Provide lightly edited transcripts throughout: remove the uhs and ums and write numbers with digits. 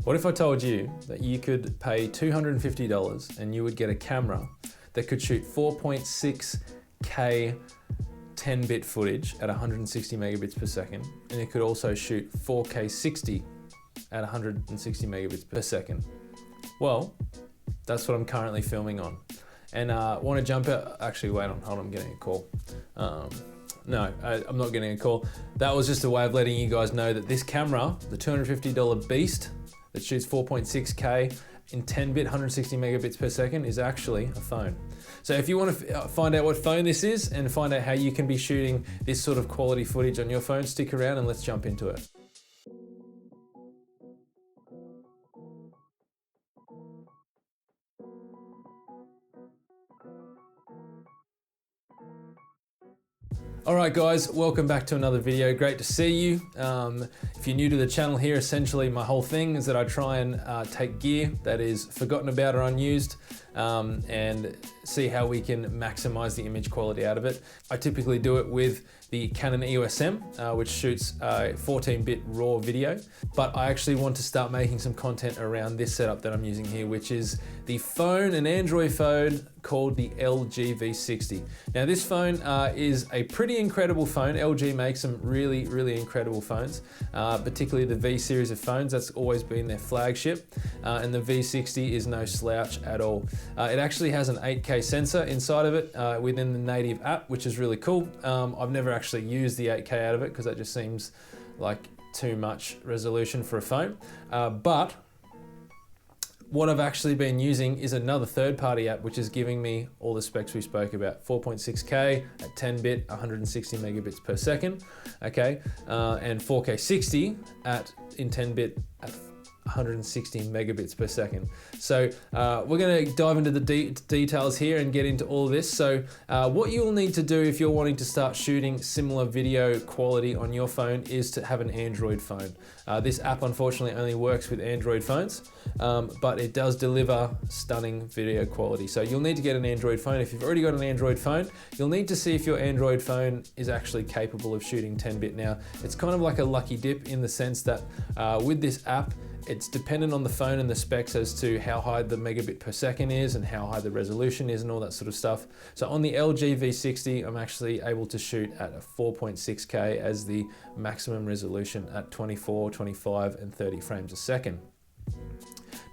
What if I told you that you could pay $250 and you would get a camera that could shoot 4.6K 10-bit footage at 160 megabits per second, and it could also shoot 4K 60 at 160 megabits per second? Well, that's what I'm currently filming on. And I want to jump out, actually wait on, hold on, I'm getting a call. No, I'm not getting a call. That was just a way of letting you guys know that this camera, the $250 beast that shoots 4.6K in 10-bit, 160 megabits per second, is actually a phone. So if you want to find out what phone this is and find out how you can be shooting this sort of quality footage on your phone, stick around and let's jump into it. Alright guys, welcome back to another video. Great to see you. If you're new to the channel here, essentially my whole thing is that I try and take gear that is forgotten about or unused and see how we can maximize the image quality out of it. I typically do it with the Canon EOS M, which shoots 14-bit raw video, but I actually want to start making some content around this setup that I'm using here, which is the phone, an Android phone called the LG V60. Now this phone is a pretty incredible phone. LG makes some really, really incredible phones, particularly the V series of phones. That's always been their flagship, and the V60 is no slouch at all. It actually has an 8K sensor inside of it within the native app, which is really cool. I've never actually used the 8K out of it because that just seems like too much resolution for a phone. But what I've actually been using is another third-party app which is giving me all the specs we spoke about. 4.6K at 10-bit, 160 megabits per second, okay? And 4K 60 in 10-bit at 160 megabits per second. So we're going to dive into the details here and get into all of this. So what you'll need to do if you're wanting to start shooting similar video quality on your phone is to have an Android phone. This app unfortunately only works with Android phones, but it does deliver stunning video quality. So you'll need to get an Android phone. If you've already got an Android phone, you'll need to see if your Android phone is actually capable of shooting 10-bit. Now, it's kind of like a lucky dip in the sense that with this app, it's dependent on the phone and the specs as to how high the megabit per second is and how high the resolution is and all that sort of stuff. So on the LG V60, I'm actually able to shoot at a 4.6K as the maximum resolution at 24, 25, and 30 frames a second.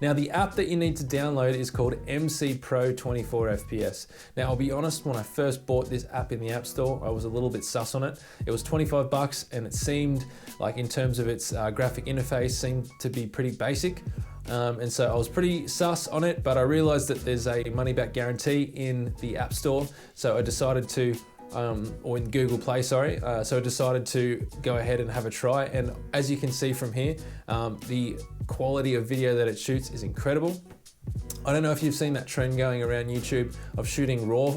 Now the app that you need to download is called MCPRO24FPS. Now I'll be honest, when I first bought this app in the App Store, I was a little bit sus on it. It was 25 bucks and it seemed like, in terms of its graphic interface, seemed to be pretty basic. And so I was pretty sus on it, but I realized that there's a money back guarantee in the App Store. So I decided to or in Google Play, sorry. So I decided to go ahead and have a try. And as you can see from here, the quality of video that it shoots is incredible. I don't know if you've seen that trend going around YouTube of shooting raw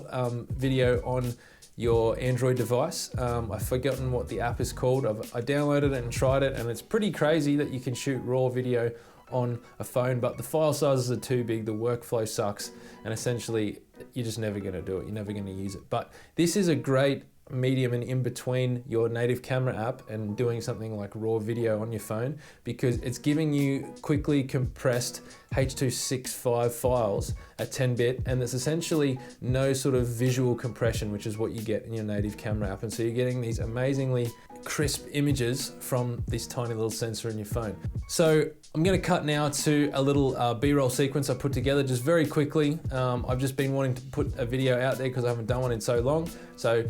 video on your Android device. I've forgotten what the app is called. I downloaded it and tried it, and it's pretty crazy that you can shoot raw video on a phone, but the file sizes are too big, the workflow sucks, and essentially you're just never going to do it. You're never going to use it. But this is a great medium and in between your native camera app and doing something like raw video on your phone, because it's giving you quickly compressed H.265 files at 10-bit, and there's essentially no sort of visual compression, which is what you get in your native camera app. And so you're getting these amazingly crisp images from this tiny little sensor in your phone. So I'm going to cut now to a little B-roll sequence I put together just very quickly. I've just been wanting to put a video out there because I haven't done one in so long. So,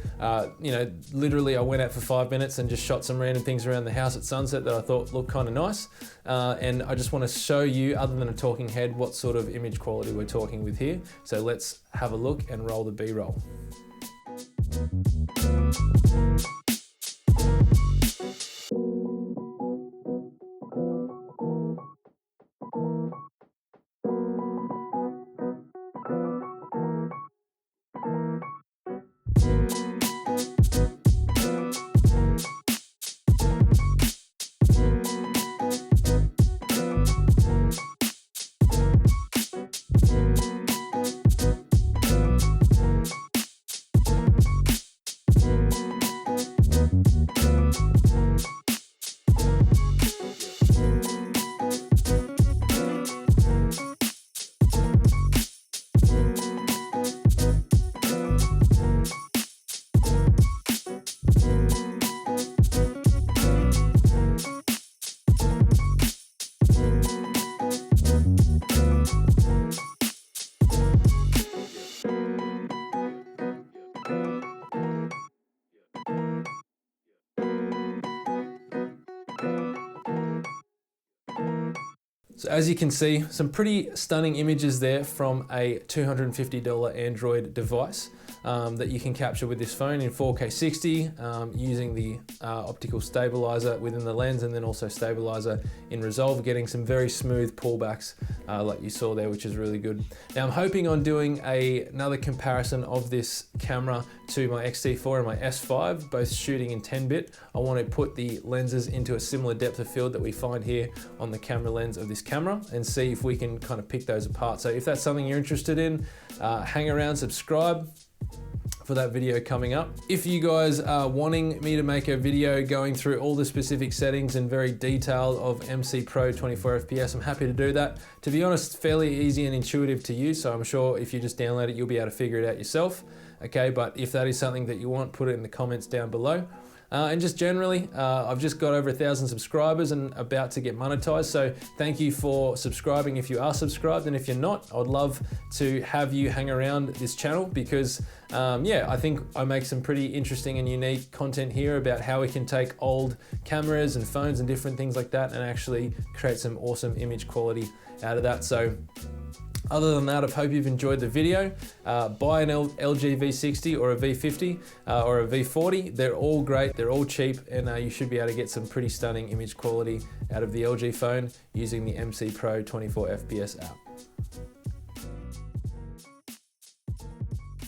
you know, literally I went out for 5 minutes and just shot some random things around the house at sunset that I thought looked kind of nice. And I just want to show you, other than a talking head, what sort of image quality we're talking with here. So let's have a look and roll the B-roll. So as you can see, some pretty stunning images there from a $250 Android device that you can capture with this phone in 4K 60 using the optical stabilizer within the lens, and then also stabilizer in resolve, getting some very smooth pullbacks like you saw there, which is really good. Now I'm hoping on doing another comparison of this camera to my X-T4 and my S5, both shooting in 10-bit. I want to put the lenses into a similar depth of field that we find here on the camera lens of this camera and see if we can kind of pick those apart. So if that's something you're interested in, hang around, subscribe for that video coming up. If you guys are wanting me to make a video going through all the specific settings and very detailed of MCPRO24FPS, I'm happy to do that. To be honest, fairly easy and intuitive to use, so I'm sure if you just download it, you'll be able to figure it out yourself. Okay, but if that is something that you want, put it in the comments down below. And just generally, I've just got over 1,000 subscribers and about to get monetized. So thank you for subscribing if you are subscribed. And if you're not, I would love to have you hang around this channel because yeah, I think I make some pretty interesting and unique content here about how we can take old cameras and phones and different things like that and actually create some awesome image quality out of that. So other than that, I hope you've enjoyed the video. Buy an LG V60 or a V50 or a V40. They're all great, they're all cheap, and you should be able to get some pretty stunning image quality out of the LG phone using the MCPRO24FPS app.